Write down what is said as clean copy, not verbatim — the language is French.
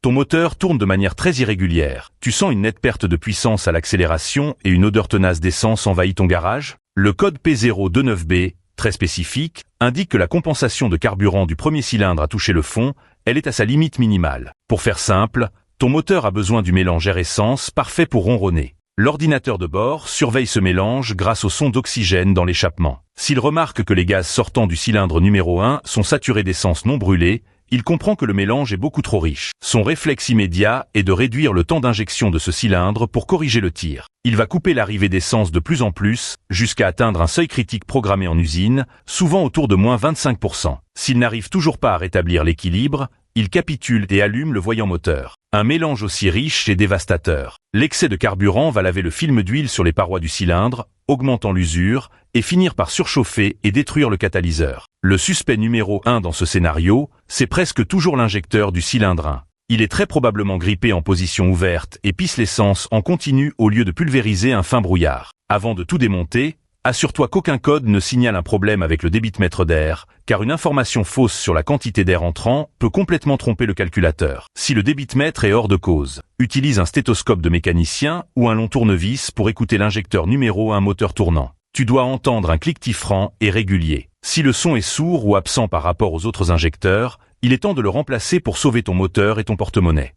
Ton moteur tourne de manière très irrégulière. Tu sens une nette perte de puissance à l'accélération et une odeur tenace d'essence envahit ton garage? Le code P029B, très spécifique, indique que la compensation de carburant du premier cylindre a touché le fond, elle est à sa limite minimale. Pour faire simple, ton moteur a besoin du mélange air-essence parfait pour ronronner. L'ordinateur de bord surveille ce mélange grâce au son d'oxygène dans l'échappement. S'il remarque que les gaz sortant du cylindre numéro 1 sont saturés d'essence non brûlée, il comprend que le mélange est beaucoup trop riche. Son réflexe immédiat est de réduire le temps d'injection de ce cylindre pour corriger le tir. Il va couper l'arrivée d'essence de plus en plus, jusqu'à atteindre un seuil critique programmé en usine, souvent autour de moins 25%. S'il n'arrive toujours pas à rétablir l'équilibre, il capitule et allume le voyant moteur. Un mélange aussi riche est dévastateur. L'excès de carburant va laver le film d'huile sur les parois du cylindre, augmentant l'usure, et finir par surchauffer et détruire le catalyseur. Le suspect numéro 1 dans ce scénario, c'est presque toujours l'injecteur du cylindre 1. Il est très probablement grippé en position ouverte et pisse l'essence en continu au lieu de pulvériser un fin brouillard. Avant de tout démonter, assure-toi qu'aucun code ne signale un problème avec le débitmètre d'air, car une information fausse sur la quantité d'air entrant peut complètement tromper le calculateur. Si le débitmètre est hors de cause, utilise un stéthoscope de mécanicien ou un long tournevis pour écouter l'injecteur numéro 1 moteur tournant. Tu dois entendre un cliquetis franc et régulier. Si le son est sourd ou absent par rapport aux autres injecteurs, il est temps de le remplacer pour sauver ton moteur et ton porte-monnaie.